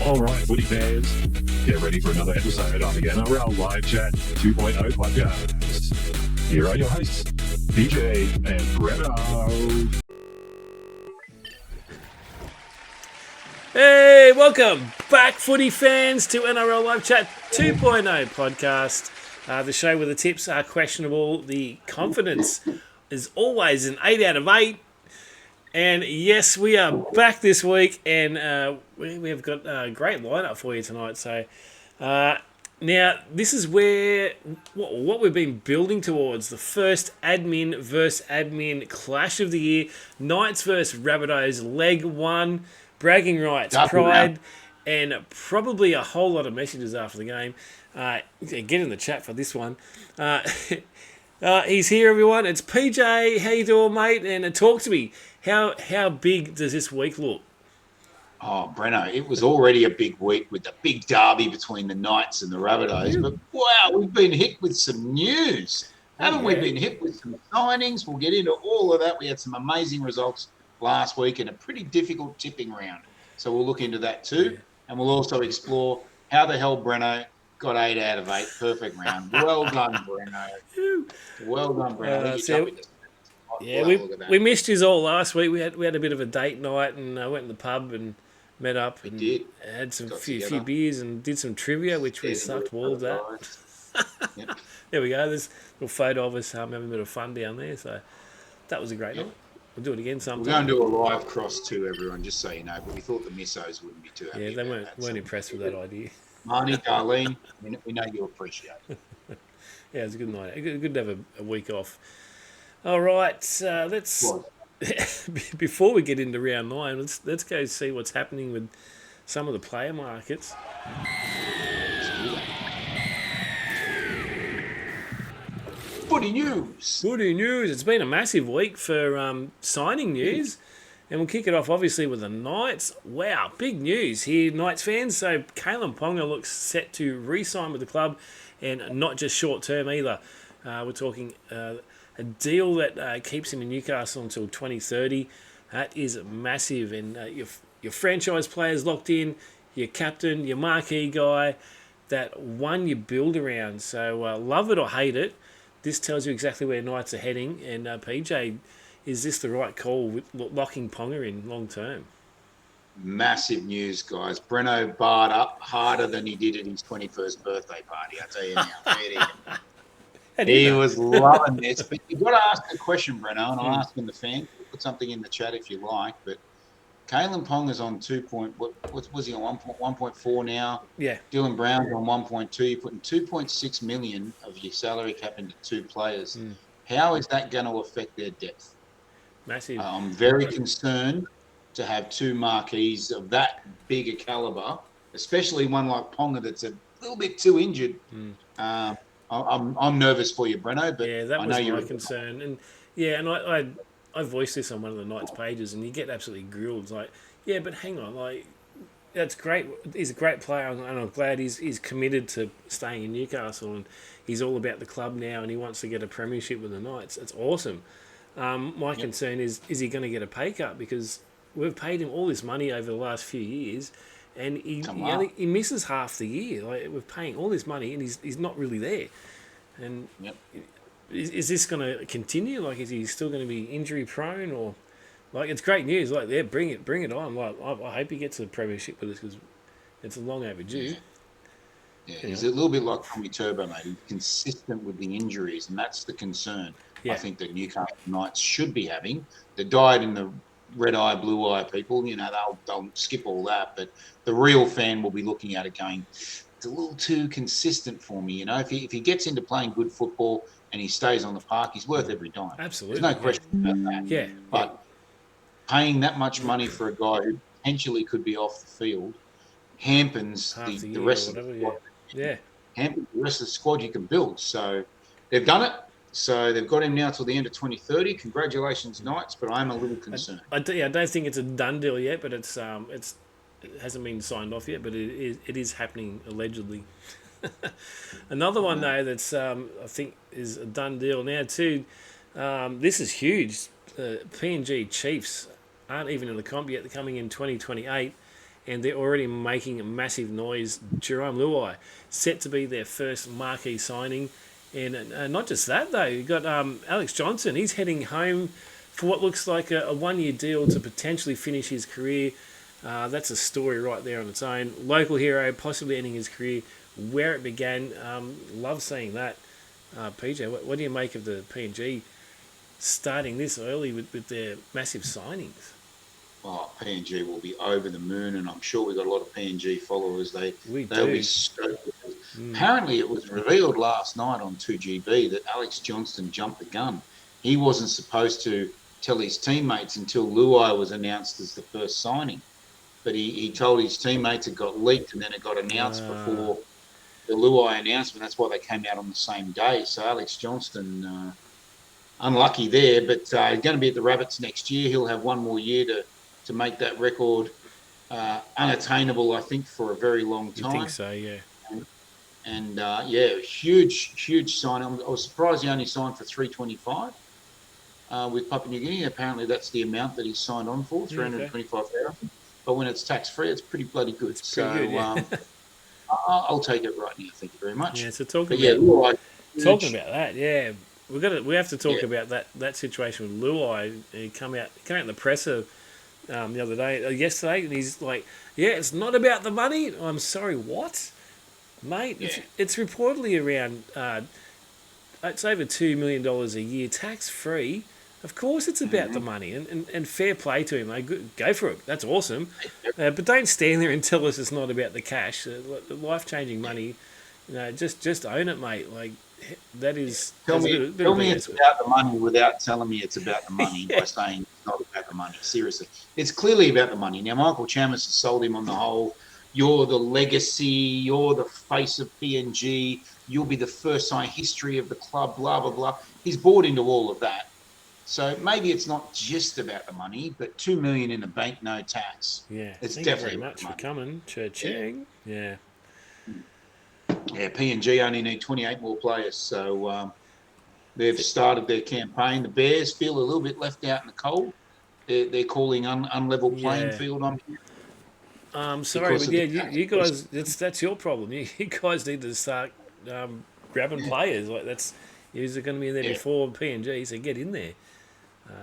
All right, Footy fans, get ready for another episode of the NRL Live Chat 2.0 podcast. Here are your hosts, PJ and Breno. Hey, welcome back, Footy fans, to NRL Live Chat 2.0 podcast. The show where the tips are questionable, the confidence is always an 8 out of 8. And yes, we are back this week, and we have got a great lineup for you tonight. So now this is where what we've been building towards, the first admin versus admin clash of the year. Knights versus Rabbitohs, leg one, bragging rights, pride, and probably a whole lot of messages after the game. Get in the chat for this one. He's here, everyone. It's PJ. How you doing, mate? And talk to me. How big does this week look? Oh, Breno, it was already a big week with the big derby between the Knights and the Rabbitohs. But wow, we've been hit with some news. Haven't we been hit with some signings? We'll get into all of that. We had some amazing results last week and a pretty difficult tipping round. So we'll look into that too. Yeah. And we'll also explore how the hell Breno got 8 out of 8. Perfect round. Well done, Breno. Well done, Breno. We missed you all last week. We had a bit of a date night and went in the pub and met up and had some few beers and did some trivia, which we sucked balls at. Yep. There we go. There's a little photo of us having a bit of fun down there. So that was a great night. We'll do it again sometime. We're going to do a live cross too, everyone, just so you know. But we thought the missos wouldn't be too happy. Yeah, they weren't impressed with that idea. Marnie, Darlene, we know you appreciate it. Yeah, it was a good night. Good to have a week off. All right, let's before we get into round 9, let's go see what's happening with some of the player markets. Footy news. It's been a massive week for signing news, and we'll kick it off obviously with the Knights. Wow, big news here, Knights fans. So Ponga looks set to re-sign with the club, and not just short term either. We're talking a deal that keeps him in Newcastle until 2030. That is massive. And your franchise players locked in, your captain, your marquee guy, that one you build around. So love it or hate it, this tells you exactly where Knights are heading. And PJ, is this the right call with locking Ponga in long term? Massive news, guys. Breno barred up harder than he did at his 21st birthday party, I tell you now. He was loving this. But you've got to ask a question, Breno, and I'm asking the fans. Put something in the chat if you like. But Ponga's on 2 what was he on 1.4 now? Yeah. Dylan Brown's on 1.2. You're putting 2.6 million of your salary cap into 2 players. How is that going to affect their depth? Massive. I'm very concerned to have 2 marquees of that bigger caliber, especially one like Ponga that's a little bit too injured. I'm nervous for you, Breno, but yeah, that was my concern. And yeah, and I voiced this on one of the Knights pages, and you get absolutely grilled. It's like, yeah, but hang on, like, that's great. He's a great player, and I'm glad he's committed to staying in Newcastle, and he's all about the club now, and he wants to get a premiership with the Knights. It's awesome. My concern is he going to get a pay cut? Because we've paid him all this money over the last few years, and he misses half the year. Like, we're paying all this money, and he's not really there. And is this going to continue? Like, is he still going to be injury prone? Or, like, it's great news. Like, yeah, bring it on. Like, I hope he gets a premiership with us because it's a long overdue. Yeah, he's a little bit like Tommy Turbo, mate. He's consistent with the injuries, and that's the concern. Yeah. I think the Newcastle Knights should be having. The dyed in the red eye, blue eye people, they'll skip all that. But the real fan will be looking at it going, it's a little too consistent for me. If he gets into playing good football and he stays on the park, he's worth every dime. Absolutely. There's no question about that. Yeah. But paying that much money for a guy who potentially could be off the field hampers the rest of the squad. Yeah. Hampers the rest of the squad you can build. So they've done it. So they've got him now till the end of 2030. Congratulations, Knights, but I'm a little concerned. I don't think it's a done deal yet, but it hasn't been signed off yet, but it is happening allegedly. Another one though that's I think is a done deal now too. This is huge. PNG Chiefs aren't even in the comp yet. They're coming in 2028, and they're already making a massive noise. Jerome Luai, set to be their first marquee signing. And not just that, though. You've got Alex Johnston. He's heading home for what looks like a one-year deal to potentially finish his career. That's a story right there on its own. Local hero, possibly ending his career where it began. Love seeing that. PJ, what do you make of the PNG starting this early with their massive signings? Oh, PNG will be over the moon, and I'm sure we've got a lot of PNG followers. They'll be stoked. Apparently, it was revealed last night on 2GB that Alex Johnston jumped the gun. He wasn't supposed to tell his teammates until Luai was announced as the first signing. But he told his teammates, it got leaked, and then it got announced before the Luai announcement. That's why they came out on the same day. So Alex Johnston, unlucky there, but he's going to be at the Rabbits next year. He'll have one more year to make that record unattainable, I think, for a very long time. I think so, yeah. And huge sign. I was surprised he only signed for $325 with Papua New Guinea. Apparently, that's the amount that he signed on for, $325,000. But when it's tax-free, it's pretty bloody good. It's pretty good, yeah. I'll take it right now. Thank you very much. Yeah, so talking about that, yeah, we have to talk about that situation with Luai. He came out in the presser the other day, yesterday, and he's like, "Yeah, it's not about the money." I'm sorry, what, mate? Yeah. It's reportedly around it's over $2 million a year, tax free. Of course, it's about the money, and fair play to him. Like, go for it. That's awesome. But don't stand there and tell us it's not about the cash. Life-changing money, just own it, mate. Like, that is. Tell me it's about the money without telling me it's about the money by saying it's not about the money. Seriously, it's clearly about the money. Now, Michael Chamis has sold him on the whole. You're the legacy. You're the face of PNG. You'll be the first sign history of the club. Blah blah blah. He's bought into all of that. So maybe it's not just about the money, but $2 million in the bank, no tax. Yeah, it's thank definitely you very much for coming. Cha-ching. Yeah. Yeah, PNG only need 28 more players, so they've started their campaign. The Bears feel a little bit left out in the cold. They're calling unlevel playing field on here. Sorry, but you guys, that's your problem. You guys need to start grabbing players. Like you're going to be in there before PNG, so get in there.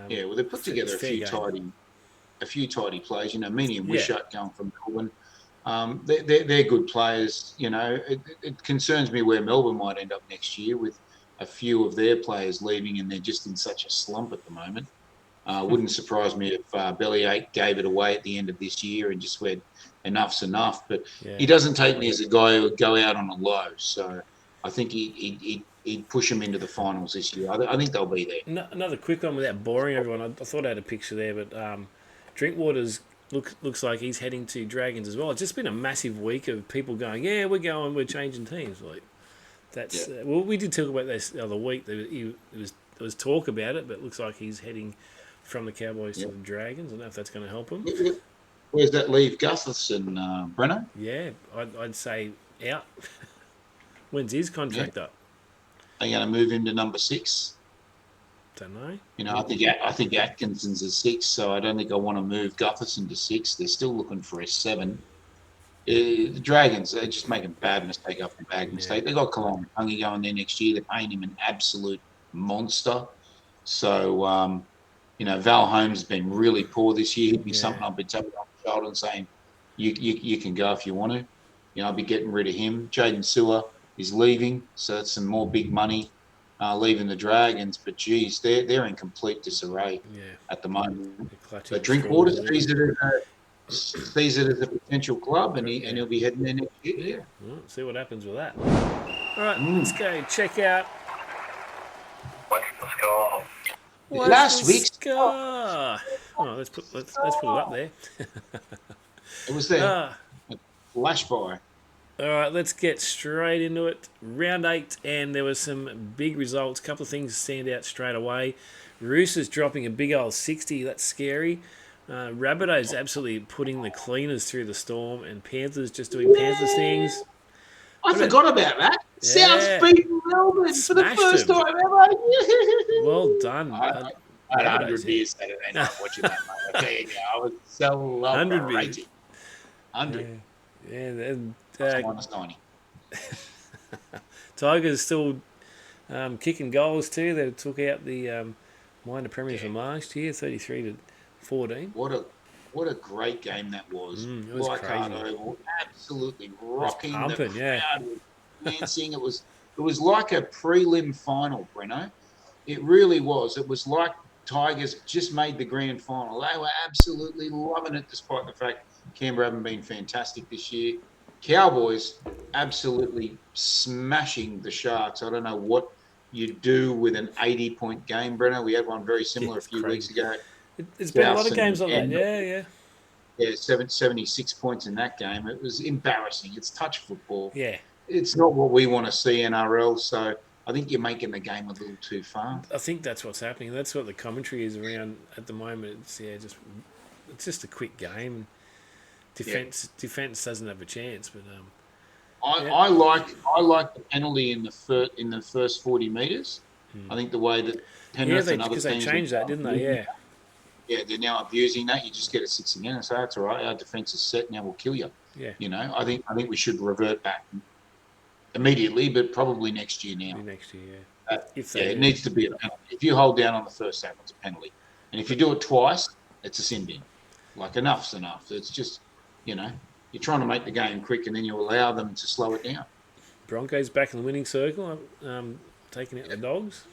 Well, they put together a few tidy players. You know, Meany and Wishart going from Melbourne. They're good players. You know, it concerns me where Melbourne might end up next year with a few of their players leaving, and they're just in such a slump at the moment. Wouldn't surprise me if Bellyache gave it away at the end of this year and just went, enough's enough. But he doesn't take me as a guy who would go out on a low. So I think he'd push them into the finals this year. I think they'll be there. Another quick one without boring everyone. I thought I had a picture there, but Drinkwater's looks like he's heading to Dragons as well. It's just been a massive week of people going, yeah, we're changing teams. Like that's well, we did talk about this the other week. There was talk about it, but it looks like he's heading from the Cowboys to the Dragons. I don't know if that's going to help him. Where's that leave Gutherson, Breno? Yeah, I'd say out. When's his contract up? Are you going to move him to number 6? Don't know. You know, I think Atkinson's a 6, so I don't think I want to move Gutherson to 6. They're still looking for a 7. The Dragons, they're just making bad mistake after bad mistake. They got Kalon Pungi going there next year. They're paying him an absolute monster. So, you know, Val Holmes has been really poor this year. He'd be something I've been tapping on the shoulder and saying, you can go if you want to. You know, I'll be getting rid of him. Jaden Sewer is leaving, so that's some more big money leaving the Dragons. But geez, they're in complete disarray at the moment. So Drinkwater sees it as a potential club, and he'll be heading there next year. Yeah, well, see what happens with that. All right, let's go check out. What's the score? Last week's score. Oh, let's put it up there. It was there. Flash by. All right, let's get straight into it. Round 8, and there were some big results. A couple of things stand out straight away. Roosters dropping a big old 60. That's scary. Rabbitohs absolutely putting the cleaners through the storm, and Panthers just doing Panthers things. I forgot about that. South beating Melbourne for the first time ever. Well done. I had 100 beers Saturday night watching that, mate. I tell you, I was celebrating. 100. Yeah. Minus 90. Tigers still kicking goals too. They took out the minor premiers from last year, 33-14. What a great game that was. It was Leichhardt crazy. Oval, absolutely rocking. The pumping, yeah. crowd was dancing. It was like a prelim final, Breno. It really was. It was like Tigers just made the grand final. They were absolutely loving it, despite the fact Canberra haven't been fantastic this year. Cowboys absolutely smashing the Sharks. I don't know what you do with an 80-point game, Breno. We had one very similar a few weeks ago. It's been a lot of games like that. Yeah. Yeah, 76 points in that game. It was embarrassing. It's touch football. Yeah. It's not what we want to see NRL, so I think you're making the game a little too far. I think that's what's happening. That's what the commentary is around at the moment. It's just a quick game. Defense doesn't have a chance, but I like the penalty in the first 40 meters. I think the way that Penrith and other teams they changed that, didn't they? Yeah, they're now abusing that. You just get a 6 again and say, that's all right. Our defense is set. Now we'll kill you. Yeah. You know, I think we should revert back immediately, but probably next year now. Next year, yeah. It needs to be a penalty. If you hold down on the first half, it's a penalty. And if you do it twice, it's a sin bin. Like, enough's enough. It's just, you know, you're trying to make the game quick and then you allow them to slow it down. Broncos back in the winning circle, taking out the Dogs,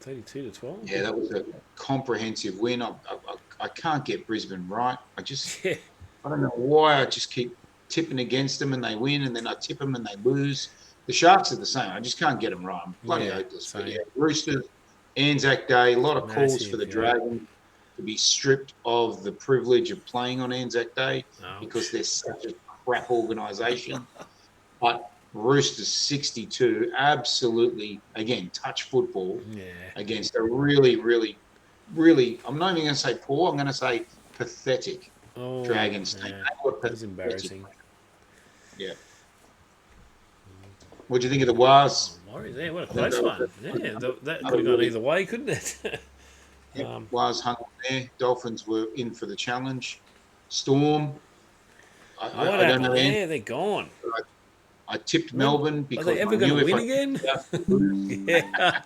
32-12. Yeah, that was a comprehensive win. I can't get Brisbane right. I don't know why I just keep tipping against them and they win, and then I tip them and they lose. The Sharks are the same. I just can't get them right. I'm bloody hopeless. But Roosters, Anzac Day, a lot of calls for the Dragons to be stripped of the privilege of playing on Anzac Day because they're such a crap organisation. But Roosters 62, absolutely, again, touch football against a really, really, really, I'm not even going to say poor, I'm going to say pathetic Dragons team. That's embarrassing. Yeah. What do you think of the Wars? Warriors, yeah, what a close one. Yeah, that could have gone either way, couldn't it? Wars hung on there. Dolphins were in for the challenge. Storm. I don't know. Yeah, they're gone. I tipped Melbourne because are they ever going to win again?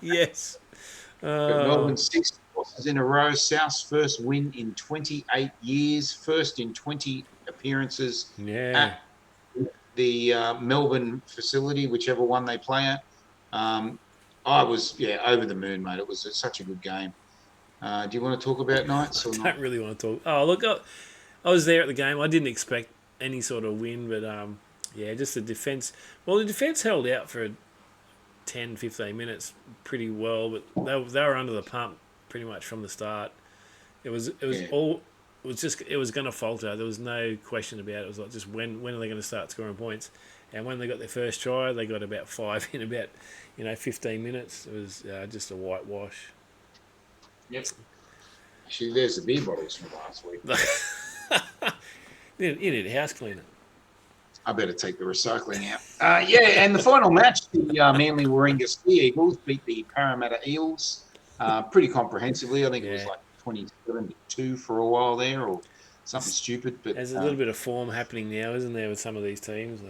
Yes. Melbourne 6 losses in a row. South's first win in 28 years. First in 20 appearances at the Melbourne facility, whichever one they play at. I was over the moon, mate. It was such a good game. Do you want to talk about Knights? I don't really want to talk. Oh, look, I was there at the game. I didn't expect any sort of win, but just the defence. Well, the defence held out for 10, 15 minutes pretty well, but they were under the pump pretty much from the start. It was going to falter. There was no question about it. It was like just when are they going to start scoring points? And when they got their first try, they got about 5 in about 15 minutes. It was just a whitewash. Yep. Actually, there's the beer bottles from last week. You need a house cleaner. I better take the recycling out. And the final match, the Manly Warringah Sea Eagles beat the Parramatta Eels pretty comprehensively. I think it was like 27-2 for a while there, or something stupid. But there's a little bit of form happening now, isn't there, with some of these teams?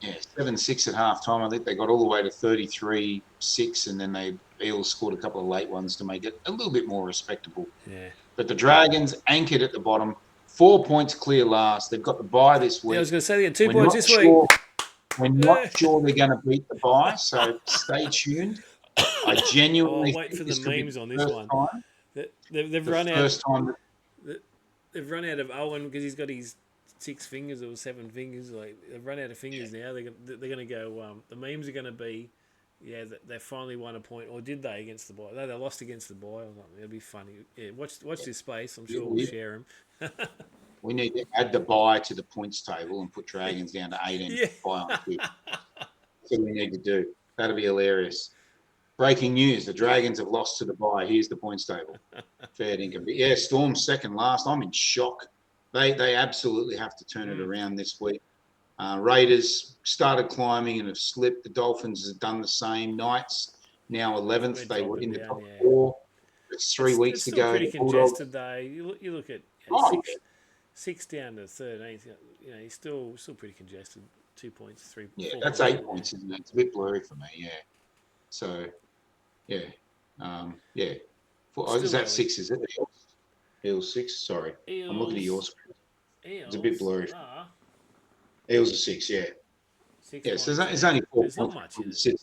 7-6 at half time. I think they got all the way to 33-6, and then the Eels scored a couple of late ones to make it a little bit more respectable. Yeah. But the Dragons anchored at the bottom, 4 points clear last. They've got the bye this week. I was going to say they get 2 points this week. We're not sure they're going to beat the bye, so stay tuned. I genuinely wait for the memes on this one. They've run out of Owen because he's got his 6 fingers or 7 fingers. Like, they've run out of fingers now. They're going to go. The memes are going to be, they finally won a point, or did they against the bye? They lost against the bye or something. It'll be funny. Yeah, watch this space. I'm sure we'll share them. We need to add the bye to the points table and put Dragons down to 18. Bye on 2. That's what we need to do. That'll be hilarious. Breaking news: the Dragons have lost to the bye. Here's the points table. Fair dinkum. Yeah, Storm's second last. I'm in shock. They absolutely have to turn it around this week. Raiders started climbing and have slipped. The Dolphins have done the same. Knights now 11th. They were in the top 4. It's 3 weeks to go. Pretty congested day. You look at 6 down to 13th. You know, he's still pretty congested. 2 points, 3. Yeah, 4 that's points. 8 points, isn't it? It's a bit blurry for me. Yeah. So, yeah, yeah. Is that early. 6? Is it Eels 6? Sorry, I'm looking at yours. It's a bit blurry. Eels are 6. Yeah. 6 Yeah. points. So it's only 4 There's not points much in it.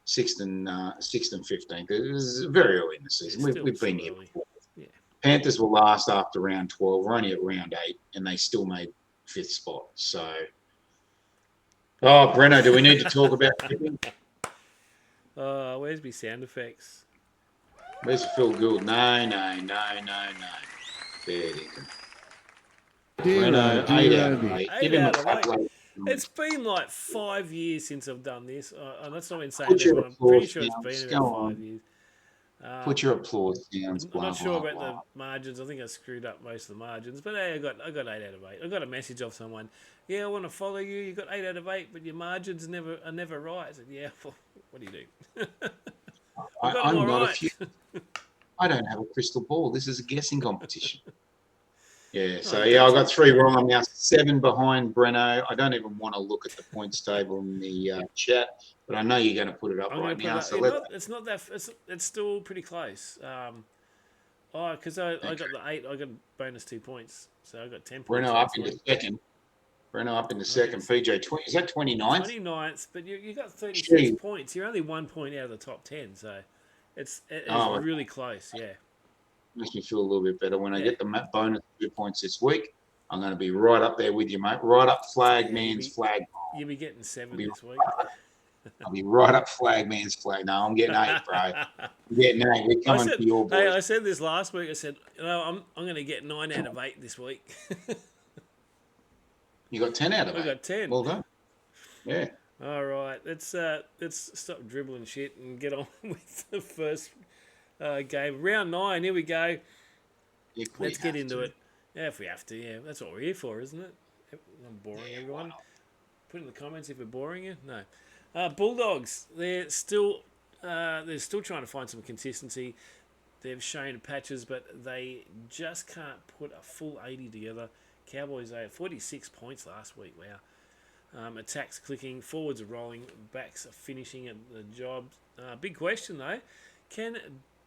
Sixth and 15th. It's very early in the season. We've been here before. Yeah. Panthers were last after round 12. We're only at round 8, and they still made 5th spot. So, Breno, do we need to talk about tipping? Where's my sound effects? Where's the Phil Gould? No. Fair dinkum. Breno, 8 out of 8. Give him a couple of... It's been like 5 years since I've done this. And that's not insane. Put your I'm pretty sure applause it's down. been about Go on. 5 years. Put your applause down. I'm not sure about the margins. I think I screwed up most of the margins. But hey, I got 8 out of 8. I got a message off someone. Yeah, I want to follow you. You got 8 out of 8, but your margins are never right. I said, yeah. Well, what do you do? I'm not right. I don't have a crystal ball. This is a guessing competition. Yeah, so I got 3 wrong. I'm now 7 behind Breno. I don't even want to look at the points table in the chat, but I know you're going to put it up right now. So it's not that. It's still pretty close. Because I got the 8. I got bonus 2 points, so I got 10 points. Breno up into second. PJ 20. Is that 29th? 29th, but you got 36 points. You're only 1 point out of the top 10, so it's really close. Yeah. Makes me feel a little bit better. When I get the bonus 2 points this week, I'm going to be right up there with you, mate. Right up flag. You'll be getting 7 this week. I'll be right up flag man's flag. No, I'm getting 8, bro. I'm getting 8. We're coming for your boys. Hey, I said this last week. I said, I'm going to get 9 out of 8 this week. You got 10 out of 8. I got 10. Well done. Yeah. All right. Let's stop dribbling shit and get on with the first game. Round 9. Here we go. Let's get into it. Yeah, if we have to. Yeah, that's what we're here for, isn't it? I'm boring everyone. Put in the comments if we're boring you. No. Bulldogs. They're still trying to find some consistency. They've shown patches, but they just can't put a full 80 together. Cowboys, they had 46 points last week. Wow. Attacks clicking, forwards are rolling, backs are finishing at the job. Big question, though. Can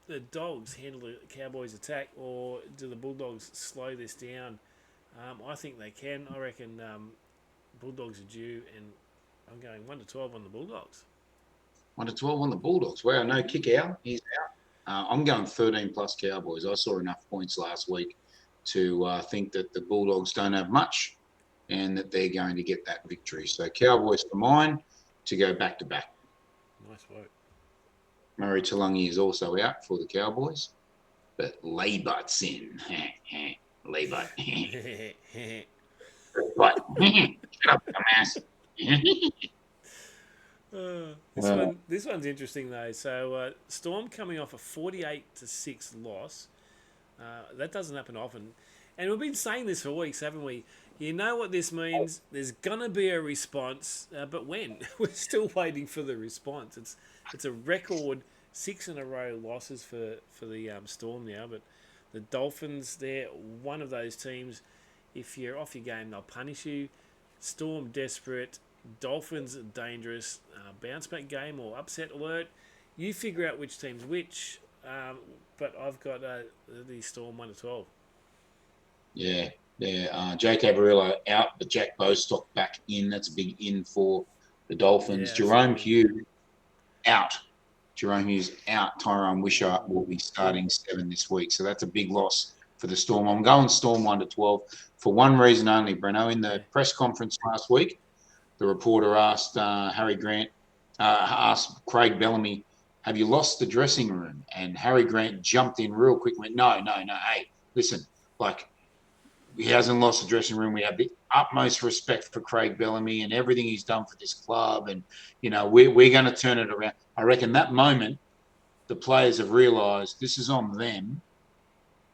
the Dogs handle the Cowboys' attack, or do the Bulldogs slow this down? I think they can. I reckon Bulldogs are due, and I'm going 1-12 on the Bulldogs. 1-12 on the Bulldogs. Wow, no kick out. He's out. I'm going 13+ Cowboys. I saw enough points last week to think that the Bulldogs don't have much and that they're going to get that victory. So Cowboys for mine to go back-to-back. Nice work. Murray Taulagi is also out for the Cowboys, but Leibut's in. Leibut. What? Shut up, dumbass. This one's interesting though. So Storm coming off a 48-6 loss. That doesn't happen often, and we've been saying this for weeks, haven't we? You know what this means? There's gonna be a response, but when? We're still waiting for the response. It's a record 6 in a row losses for the Storm now, but the Dolphins, they're one of those teams. If you're off your game, they'll punish you. Storm desperate. Dolphins dangerous. Bounce back game or upset alert. You figure out which team's which. But I've got the Storm 1-12. Yeah. Jake Averillo out, but Jack Bostock back in. That's a big in for the Dolphins. Yeah, Jerome Hughes out. Tyrone Wishart will be starting 7 this week. So that's a big loss for the Storm. I'm going Storm 1-12 for one reason only, Breno. In the press conference last week, the reporter asked asked Craig Bellamy, have you lost the dressing room? And Harry Grant jumped in real quick and went, no. Hey, listen, he hasn't lost the dressing room. We have the utmost respect for Craig Bellamy and everything he's done for this club. And, we're going to turn it around. I reckon that moment, the players have realised this is on them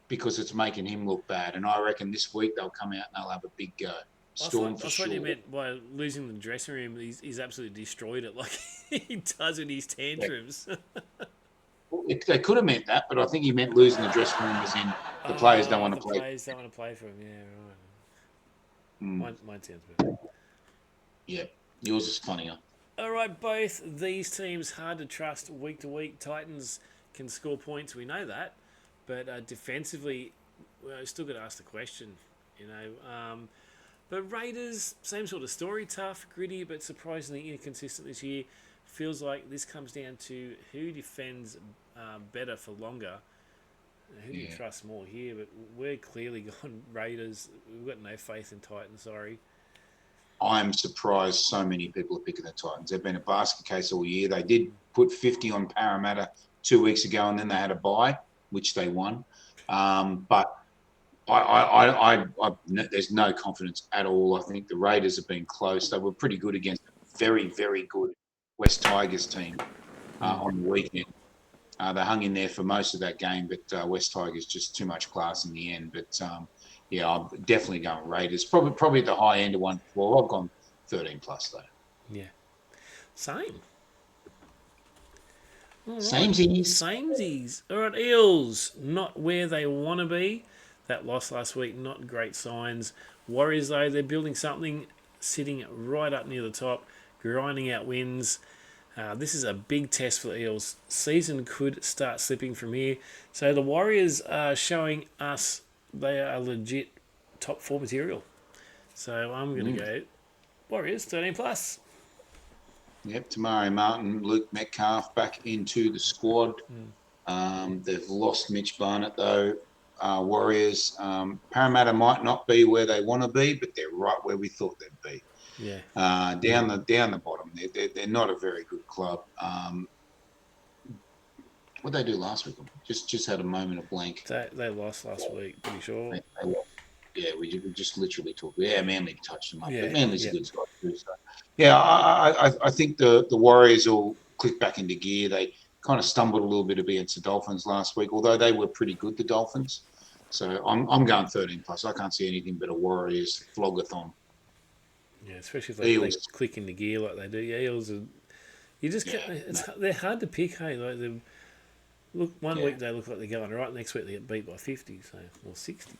because it's making him look bad. And I reckon this week they'll come out and they'll have a big go. Storm for sure. That's what you meant by losing the dressing room. He's absolutely destroyed it like he does in his tantrums. Well, They could have meant that, but I think he meant losing the dressing room as in the players don't want to play. The players don't want to play for him. Yeah, right. Mine sounds better. Yeah, yours is funnier. All right, both these teams hard to trust week to week. Titans can score points, we know that, but defensively, well, still got to ask the question, But Raiders, same sort of story, tough, gritty, but surprisingly inconsistent this year. Feels like this comes down to who defends better for longer. Who do you trust more here? But we're clearly gone Raiders. We've got no faith in Titans, sorry. I'm surprised so many people are picking the Titans. They've been a basket case all year. They did put 50 on Parramatta 2 weeks ago, and then they had a bye, which they won. But there's no confidence at all. I think the Raiders have been close. They were pretty good against a very, very good West Tigers team on the weekend. They hung in there for most of that game, but West Tigers just too much class in the end. But I'm definitely going Raiders. Probably at the high end of 1-4. I've gone 13 plus though. Yeah, same. Right. Samesies. All right, Eels, not where they want to be. That loss last week, not great signs. Warriors, though, they're building something, sitting right up near the top, grinding out wins. This is a big test for the Eels. Season could start slipping from here. So the Warriors are showing us they are legit top 4 material. So I'm going to go Warriors, 13 plus. Yep, Tamari Martin, Luke Metcalf back into the squad. They've lost Mitch Barnett, though. Warriors. Parramatta might not be where they want to be, but they're right where we thought they'd be. Yeah. Down the bottom. They're not a very good club. What did they do last week? Just had a moment of blank. They lost last week, pretty sure. They lost. Yeah, we just literally talked. Yeah, Manly touched them up. Yeah, but Manly's a good side too. So. Yeah, I think the Warriors will click back into gear. They kind of stumbled a little bit against the Dolphins last week, although they were pretty good, the Dolphins. So I'm going 13 plus. I can't see anything but a Warriors flogathon. Yeah, especially if they click into gear like they do. Yeah, Eels are. You just they're hard to pick. Hey, like one week they look like they're going right, next week they get beat by 50, or 60.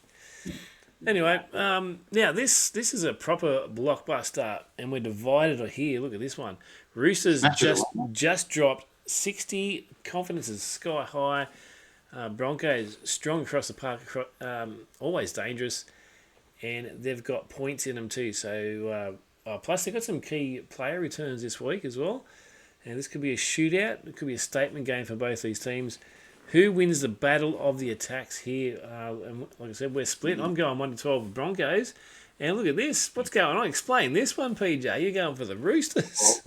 Anyway, this is a proper blockbuster, and we're divided here. Look at this one. Roosters just dropped 60. Confidence is sky high. Broncos strong across the park, always dangerous, and they've got points in them too. So plus they've got some key player returns this week as well, and this could be a shootout. It could be a statement game for both these teams. Who wins the battle of the attacks here? And like I said, we're split. I'm going 1-12 Broncos. And look at this. What's going on? Explain this one, PJ. You're going for the Roosters.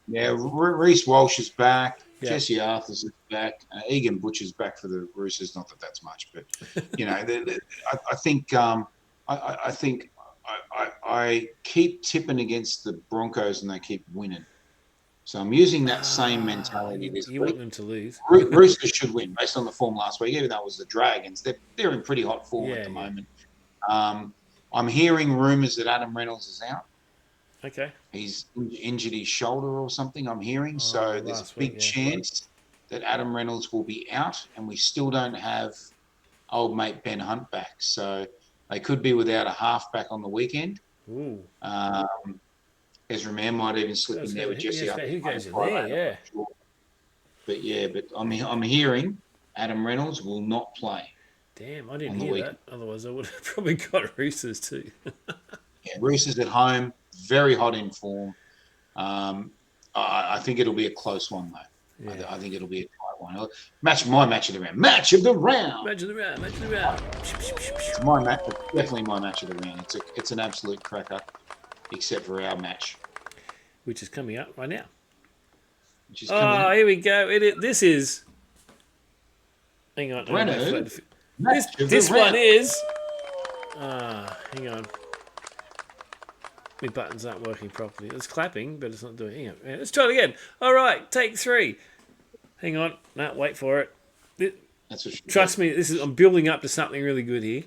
Yeah, Reece Walsh is back. Yeah. Jesse Arthur's is back. Egan Butcher's back for the Roosters. Not that that's much, but I think I keep tipping against the Broncos and they keep winning. So I'm using that same mentality this week. You want them to lose. Roosters should win based on the form last week, even though it was the Dragons. They're in pretty hot form at the moment. I'm hearing rumours that Adam Reynolds is out. Okay. He's injured his shoulder or something, I'm hearing. So there's a big chance that Adam Reynolds will be out, and we still don't have old mate Ben Hunt back. So they could be without a halfback on the weekend. Ooh. Ezra Mann might even slip in there with Jesse. Who goes in there? Yeah. But I'm hearing Adam Reynolds will not play. Damn, I didn't hear that. Otherwise, I would have probably got Roosters too. Yeah, Roosters at home, very hot in form. I think it'll be a close one though. Yeah. I think it'll be a tight one. My match of the round. Match of the round. It's my match. Definitely my match of the round. It's an absolute cracker, except for our match, which is coming up right now. Here we go. This is. Hang on. Breno, this one is. Hang on. My buttons aren't working properly. It's clapping, but it's not doing. Hang on. Let's try it again. All right, take 3. Hang on. No, wait for it. Trust me. I'm building up to something really good here.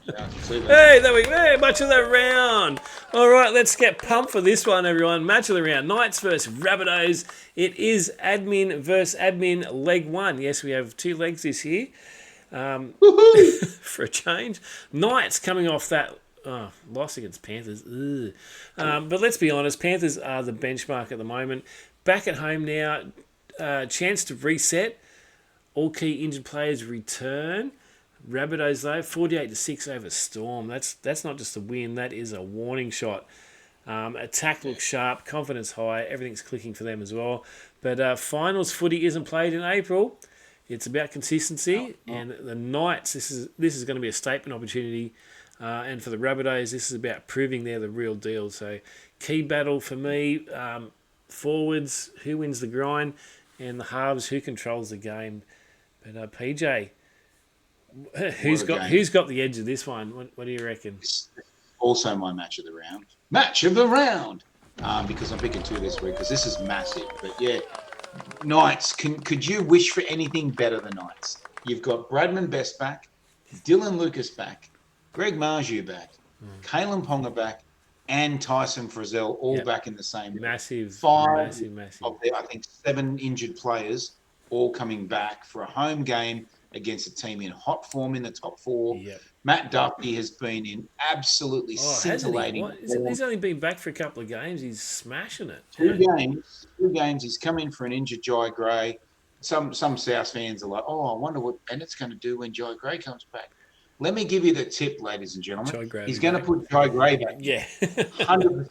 Yeah, hey, there we go. Hey, much of the round. All right, let's get pumped for this one, everyone. Match of the round. Knights versus Rabbitohs. It is admin versus admin leg one. Yes, we have 2 legs this year. For a change. Knights coming off that loss against Panthers. But let's be honest, Panthers are the benchmark at the moment. Back at home now, chance to reset. All key injured players return. Rabbitohs though, 48-6 over Storm. That's not just a win, that is a warning shot. Attack looks sharp, confidence high, everything's clicking for them as well. But finals footy isn't played in April. It's about consistency, and the Knights. This is going to be a statement opportunity, and for the Rabbitohs, this is about proving they're the real deal. So, key battle for me: forwards, who wins the grind, and the halves, who controls the game. But PJ, who's got the edge of this one? What do you reckon? It's also my match of the round. Match of the round, because I'm picking 2 this week because this is massive. But yeah. Knights, could you wish for anything better than Knights? You've got Bradman Best back, Dylan Lucas back, Greg Marju back, Kalen Ponga back, and Tyson Frizzell all back in the same. Massive. 5 of their, I think, 7 injured players all coming back for a home game against a team in hot form in the top 4. Yep. Matt Duffy has been in absolutely scintillating form. He's only been back for a couple of games. He's smashing it. 2 games. He's come in for an injured Jai Gray. Some South fans are like, I wonder what Bennett's going to do when Jai Gray comes back. Let me give you the tip, ladies and gentlemen. He's going to put Jai Gray back. Yeah. 100%.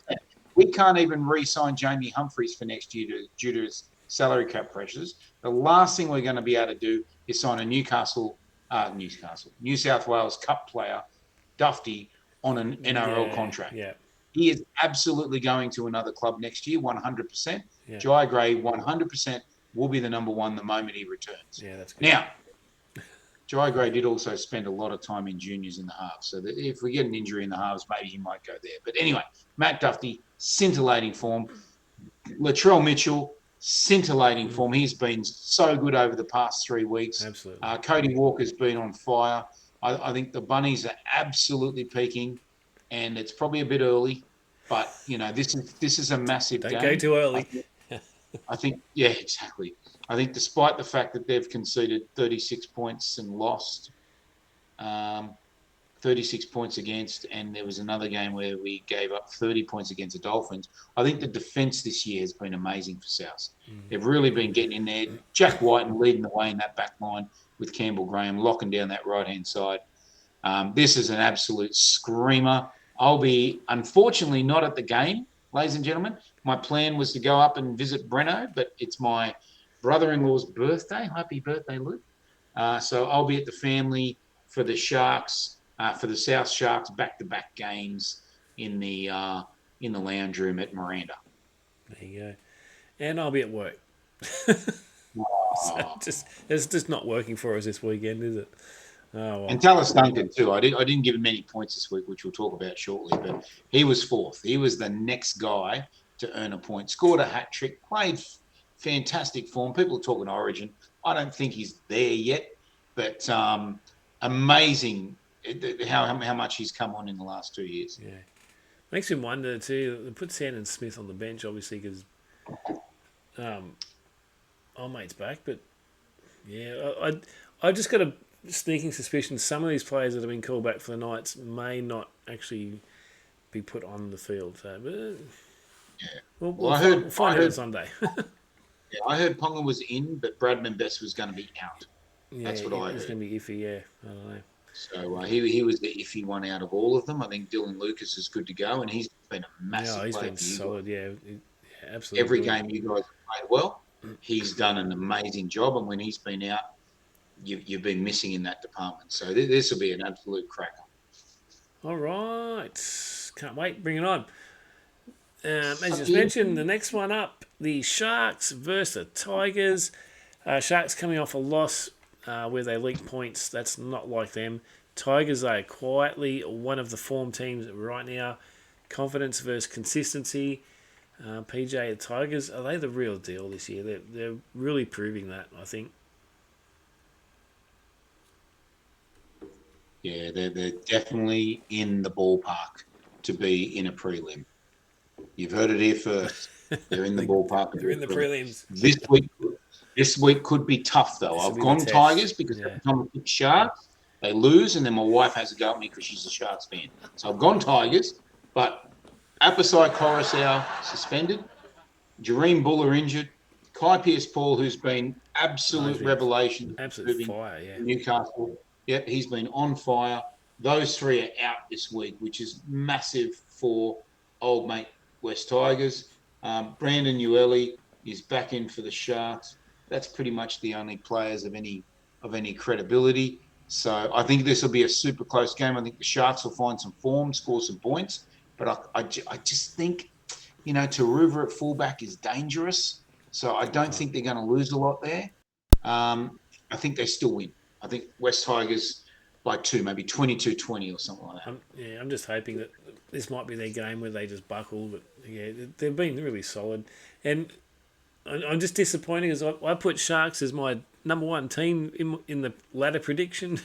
We can't even re-sign Jamie Humphries for next year due to his salary cap pressures. The last thing we're going to be able to do is sign a New South Wales Cup player, Duffy, on an NRL contract. Yeah. He is absolutely going to another club next year, 100%. Yeah. Jai Gray, 100%, will be the number 1 the moment he returns. Yeah, that's good. Now, Jai Gray did also spend a lot of time in juniors in the halves. So that if we get an injury in the halves, maybe he might go there. But anyway, Matt Duffy, scintillating form. Latrell Mitchell, scintillating form. He's been so good over the past 3 weeks. Absolutely. Cody Walker's been on fire. I think the Bunnies are absolutely peaking, and it's probably a bit early, but this is a massive game. Don't go too early. I think, yeah, exactly. I think despite the fact that they've conceded 36 points and lost, 36 points against, and there was another game where we gave up 30 points against the Dolphins. I think the defence this year has been amazing for South. They've really been getting in there. Jack Whiten leading the way in that back line with Campbell Graham locking down that right-hand side. This is an absolute screamer. I'll be, unfortunately, not at the game, ladies and gentlemen. My plan was to go up and visit Breno, but it's my brother-in-law's birthday. Happy birthday, Luke. So I'll be at the family for the Sharks, for the South Sharks back-to-back games in the lounge room at Miranda. There you go. And I'll be at work. So it's just not working for us this weekend, is it? Oh, well. And Tallis Duncan too. I didn't give him many points this week, which we'll talk about shortly, but he was 4th. He was the next guy to earn a point. Scored a hat trick, played fantastic form. People are talking Origin. I don't think he's there yet, but amazing how much he's come on in the last 2 years. Yeah, makes him wonder too. They put Sandon Smith on the bench, obviously, because old mate's back. But yeah, I just got a sneaking suspicion some of these players that have been called back for the Knights may not actually be put on the field. So, we'll find out on Sunday. Yeah, I heard Ponga was in, but Bradman Best was going to be out. Yeah, that's what I heard. It's going to be iffy. Yeah, I don't know. So he was the iffy one out of all of them. I think Dylan Lucas is good to go, and he's been a massive player. He's been solid. Yeah, absolutely. Every game you guys have played well, he's done an amazing job, and when he's been out, you've been missing in that department. So this will be an absolute cracker. All right. Can't wait. Bring it on. As just mentioned, the next one up, the Sharks versus the Tigers. Sharks coming off a loss where they leaked points. That's not like them. Tigers are quietly one of the form teams right now. Confidence versus consistency. PJ, the Tigers, are they the real deal this year? They're really proving that, I think. Yeah, they're definitely in the ballpark. to be in a prelim. You've heard it here first. They're in the ballpark. They're in the prelims. This week could be tough, though. This'll I've be the gone test. Tigers because Yeah. every time I pick Sharks, they lose, and then my wife has a go at me because she's a Sharks fan. So I've gone Tigers, but Apasai Coruscant suspended, Jareem Buller injured, Kai Pearce-Paul, who's been absolute revelation, Absolute moving fire, yeah. Newcastle. Yep, he's been on fire. Those three are out this week, which is massive for old mate West Tigers. Brandon Ueli is back in for the Sharks. That's pretty much the only players of any credibility. So I think this will be a super close game. I think the Sharks will find some form, score some points. But I just think, Taruva at fullback is dangerous. So I don't think they're going to lose a lot there. I think they still win. I think West Tigers by 2, maybe 22-20 or something like that. I'm just hoping that this might be their game where they just buckle. But yeah, they've been really solid. And I'm just disappointed because I put Sharks as my number one team in the ladder prediction.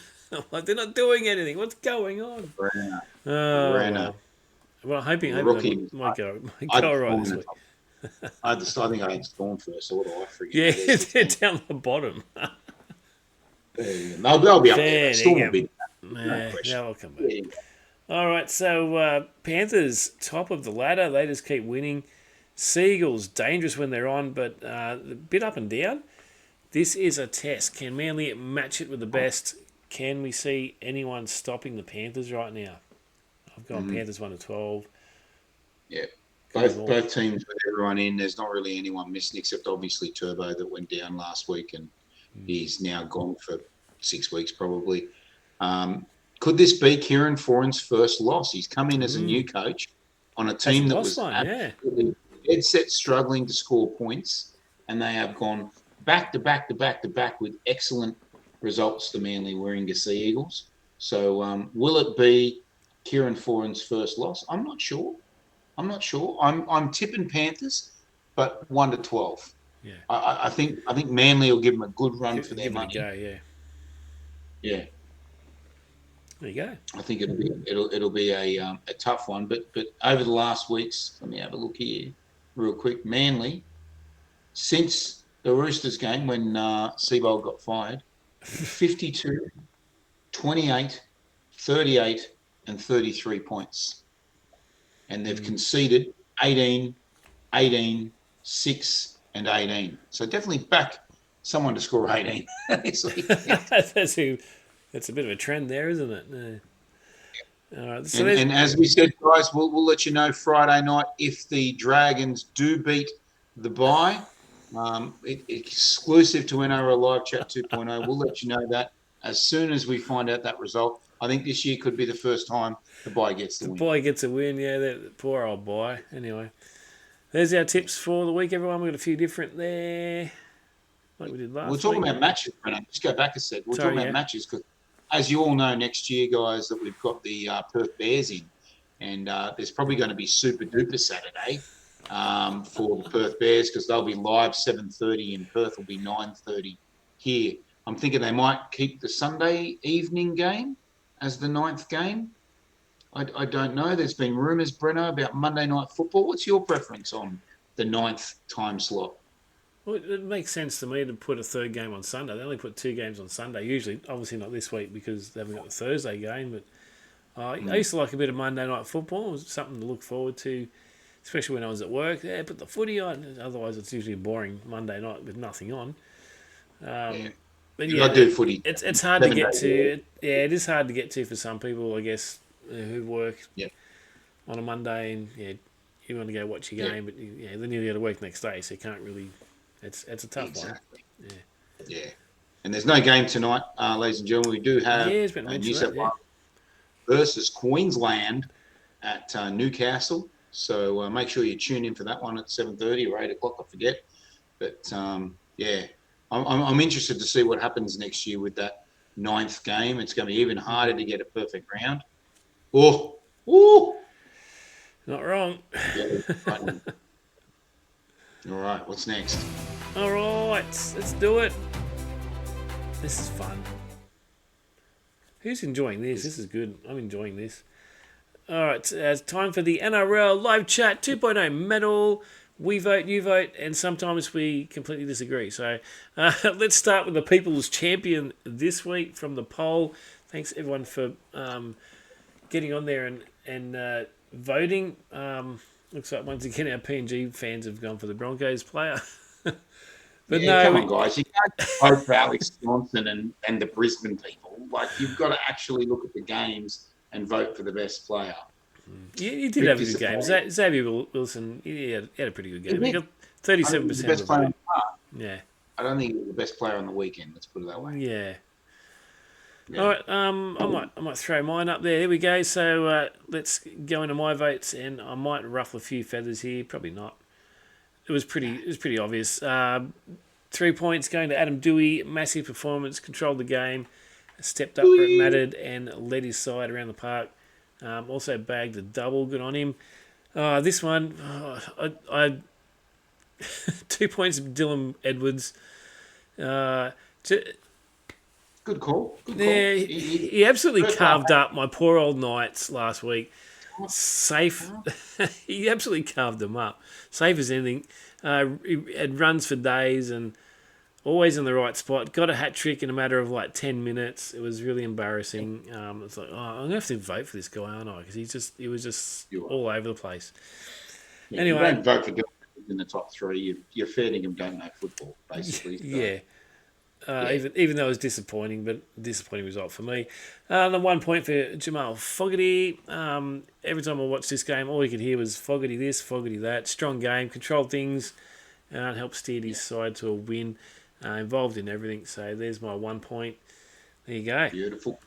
Like, they're not doing anything. What's going on? Breno. Well, I'm hoping Rookie. they might go all right this week. I think I had Storm first. Or what do I forget? Yeah, they're down the bottom. They'll be up there. Storm will be Yeah, they'll come back. Yeah. All right, so Panthers, top of the ladder. They just keep winning. Seagulls, dangerous when they're on, but a bit up and down. This is a test. Can Manly match it with the best? Can we see anyone stopping the Panthers right now? I've gone Panthers 1-12. Yeah. Both teams with everyone in, there's not really anyone missing except obviously Turbo that went down last week and he's now gone for 6 weeks probably. Could this be Kieran Foran's first loss? He's come in as a new coach on a team that was absolutely dead set struggling to score points, and they have gone back to back to back to back with excellent results, the Manly Warringah Sea Eagles. So will it be Kieran Foran's first loss? I'm not sure. I'm tipping Panthers, but 1-12. Yeah. I think Manly will give them a good run for their Give money. it a go, yeah. Yeah. There you go. I think it'll be a tough one, but over the last weeks, let me have a look here real quick. Manly, since the Roosters game when Seabold got fired, 52, 28, 38, and 33 points. And they've conceded 18, 6, and 18. So definitely back someone to score 18. That's a bit of a trend there, isn't it? All right. So and as we said, guys, we'll let you know Friday night if the Dragons do beat the bye. Exclusive to NRL Live Chat 2.0. We'll let you know that as soon as we find out that result. I think this year could be the first time the bye gets the win. The bye gets a win, yeah. That poor old bye. Anyway, there's our tips for the week, everyone. We've got a few different there, like we did last week. We're talking about matches, Breno. Just go back a sec. We're talking about matches because, as you all know, next year, guys, that we've got the Perth Bears in, and there's probably going to be super duper Saturday for the Perth Bears because they'll be live 7:30 in Perth. Will be 9:30 here. I'm thinking they might keep the Sunday evening game as the 9th game. I don't know. There's been rumours, Breno, about Monday Night Football. What's your preference on the 9th time slot? Well, it makes sense to me to put a third game on Sunday. They only put 2 games on Sunday. Usually, obviously not this week because they haven't got the Thursday game. But I used to like a bit of Monday Night Football. It was something to look forward to, especially when I was at work. Yeah, put the footy on. Otherwise, it's usually a boring Monday night with nothing on. But yeah, I do footy. It's hard to get to. Yeah, it is hard to get to for some people, I guess, who work on a Monday and you want to go watch your game, but then you got to work next day, so you can't really. It's a tough one. Yeah. And there's no game tonight, ladies and gentlemen. We do have New South Wales versus Queensland at Newcastle. So make sure you tune in for that one at 7:30 or 8 o'clock. I forget, but I'm interested to see what happens next year with that 9th game. It's going to be even harder to get a perfect round. Not wrong. All right, what's next? All right, let's do it. This is fun. Who's enjoying this? This is good. I'm enjoying this. All right, it's time for the NRL Live Chat 2.0 medal. We vote, you vote, and sometimes we completely disagree. So let's start with the People's Champion this week from the poll. Thanks, everyone, for getting on there and voting. Looks like, once again, our PNG fans have gone for the Broncos player. But yeah, no, come on, guys. You can't vote for Alex Johnston and the Brisbane people. Like, you've got to actually look at the games and vote for the best player. you did have a good game. Xavier Wilson, he had a pretty good game. He got 37% the best of the player vote. on the park. Yeah. I don't think he was the best player on the weekend. Let's put it that way. Yeah. Yeah. All right, I might throw mine up there. Here we go. So let's go into my votes, and I might ruffle a few feathers here. Probably not. It was pretty obvious. 3 points going to Adam Dewey. Massive performance, controlled the game, stepped up where it mattered, and led his side around the park. Also bagged the double. Good on him. This one, I 2 points of Dylan Edwards. Good call. Yeah, he absolutely carved up my poor old Knights last week. Safe. He absolutely carved them up. Safe as anything. He had runs for days and always in the right spot. Got a hat trick in a matter of like 10 minutes. It was really embarrassing. It's like, I'm going to have to vote for this guy, aren't I? Because he was just all over the place. Yeah, Anyway. You don't vote for Dylan in the top three. You're fair dinkum don't know football, basically. Yeah. Even though it was disappointing, but disappointing result for me. The 1 point for Jamal Fogarty. Every time I watched this game, all you could hear was Fogarty this, Fogarty that. Strong game, controlled things, helped steer his side to a win. Involved in everything. So there's my 1 point. There you go. Beautiful.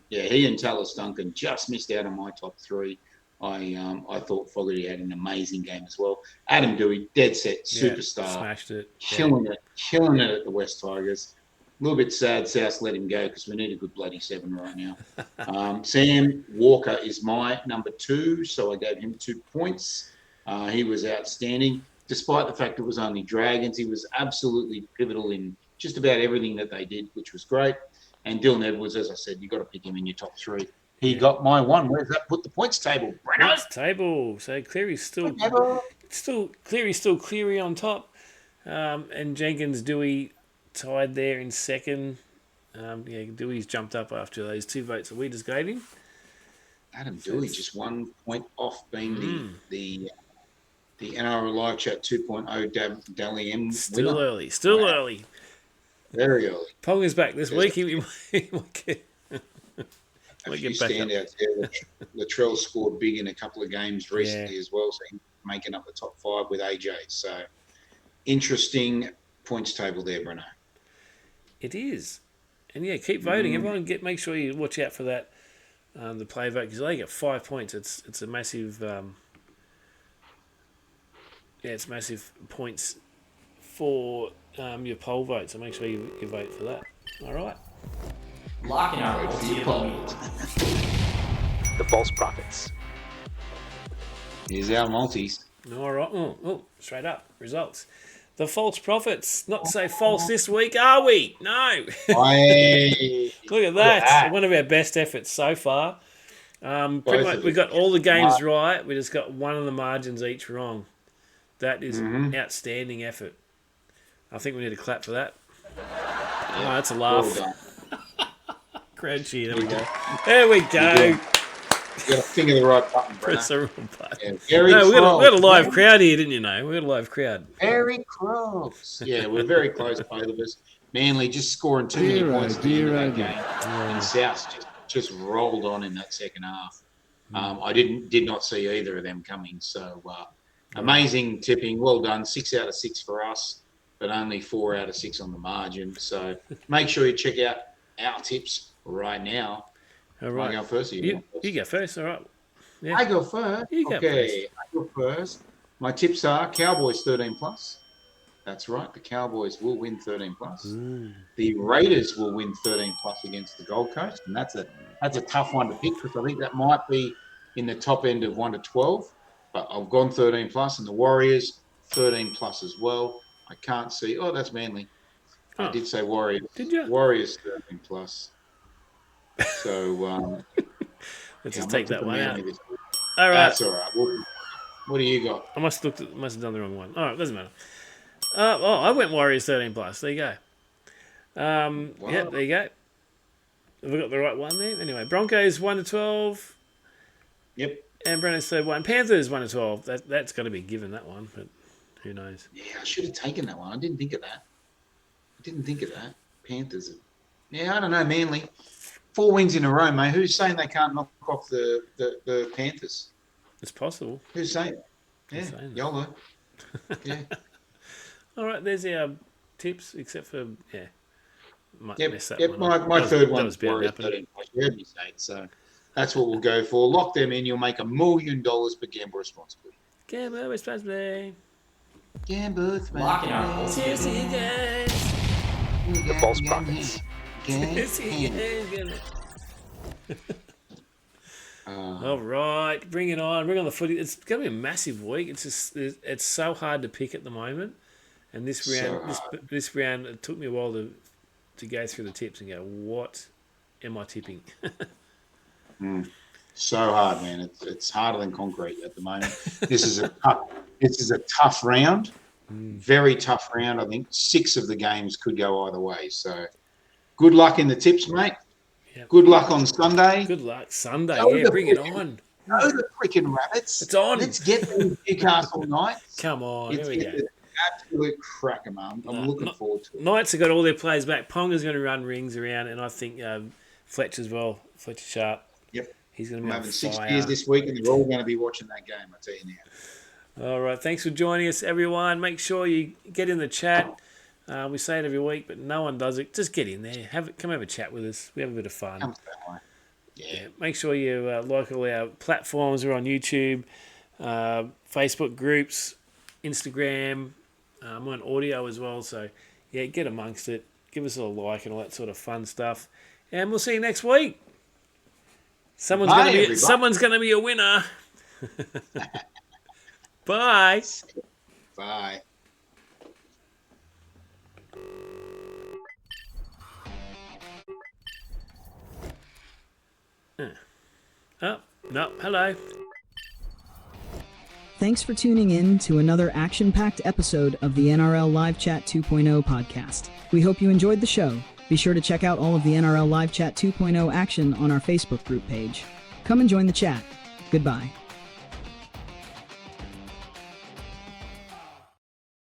Yeah, he and Tallis Duncan just missed out on my top three. I thought Fogarty had an amazing game as well. Adam Dewey, dead set, superstar. Smashed it. Killing it at the West Tigers. A little bit sad South let him go because we need a good bloody 7 right now. Sam Walker is my number 2, so I gave him 2 points. He was outstanding. Despite the fact it was only Dragons, he was absolutely pivotal in just about everything that they did, which was great. And Dylan Edwards, as I said, you've got to pick him in your top 3. He got my 1. Where's that put the points table? Breno? Points table. So Cleary's still Cleary on top. And Jenkins, Dewey tied there in second. Dewey's jumped up after those 2 votes that we just gave him. Adam Dewey just 1 point off being the NRL Live Chat 2.0 Dally M winner. Still early. Very early. Ponga's back this week. He might get a few standouts there. Latrell scored big in a couple of games recently as well, so he's making up the top 5 with AJ. So interesting points table there, Breno. It is. And keep voting. Everyone make sure you watch out for that, the play vote, because they get 5 points. It's a massive it's massive points for your poll vote, so make sure you vote for that. All right. Locking our multi-opponent. The false prophets. Here's our multis. All right. Oh, straight up. Results. The false prophets. Not so false this week, are we? No. Look at that. One of our best efforts so far. Pretty much, we got all the games right. We just got one of the margins each wrong. That is outstanding effort. I think we need a clap for that. Oh, that's a laugh. Well Crowd cheer. There we go. There we go. You got to finger the right button, Press Breno. the wrong button. Yeah, We got a live crowd here, didn't you know? We got a live crowd. Very close. Yeah, we're very close, both of us. Manly just scoring too many points at the end of that game. And South just rolled on in that second half. I did not see either of them coming. So amazing tipping. Well done. 6 out of 6 for us, but only 4 out of 6 on the margin. So make sure you check out our tips right now. All right. I go first. You go first. All right. Yeah. I go first. You go I go first. My tips are Cowboys 13 plus. That's right. The Cowboys will win 13 plus. The Raiders will win 13 plus against the Gold Coast, and that's a tough one to pick because I think that might be in the top end of 1 to 12. But I've gone 13 plus, and the Warriors 13 plus as well. I can't see. Oh, that's Manly. I did say Warriors. Did you? Warriors 13 plus. So let's just take that one out. All right. That's all right. What do you got? I must have done the wrong one. All right, doesn't matter. I went Warriors 13+. There you go. Wow. Yep, there you go. Have we got the right one there? Anyway, Broncos 1-12. Yep. And Breno's third one. Panthers 1-12. That's going to be given, that one, but who knows? Yeah, I should have taken that one. I didn't think of that. Panthers. Yeah, I don't know. Manly. 4 wins in a row, mate. Who's saying they can't knock off the Panthers? It's possible. Who's saying that? Yeah, Who's saying that? YOLO. Yeah. All right, there's our tips, except for, might Yep. mess that Yep. one up. My third that one was bound to happen. 13. You heard me say it, so that's what we'll go for. Lock them in. You'll make $1 million, but gamble responsibly. Gamble responsibly. Gamble responsibly. Lock in our See you guys. The false prophets. See you guys. All right, bring it on. Bring on the footy. It's going to be a massive week. It's so hard to pick at the moment. And this round, it took me a while to go through the tips and go, what am I tipping? So hard, man. It's harder than concrete at the moment. This is a tough round. Very tough round. I think 6 of the games could go either way. So good luck in the tips, mate. Yep. Good luck on Sunday. Good luck. Sunday, Go bring it on. Go the freaking Rabbits. It's on. Let's get the Newcastle Knights. Come on, here we go. Absolute cracker, man. I'm looking forward to it. Knights have got all their players back. Ponga's going to run rings around, and I think Fletcher as well. Fletcher Sharp. Yep. He's going to I'm be having on 6 fire. beers this week, and they're all going to be watching that game, I tell you now. All right. Thanks for joining us, everyone. Make sure you get in the chat. We say it every week, but no one does it. Just get in there. Come have a chat with us. We have a bit of fun. Comes that way. Yeah. Make sure you like all our platforms. We're on YouTube, Facebook groups, Instagram. I'm on audio as well. So, get amongst it. Give us a like and all that sort of fun stuff. And we'll see you next week. Someone's going to be a winner. Bye. Bye. Oh, no. Hello. Thanks for tuning in to another action-packed episode of the NRL Live Chat 2.0 podcast. We hope you enjoyed the show. Be sure to check out all of the NRL Live Chat 2.0 action on our Facebook group page. Come and join the chat. Goodbye.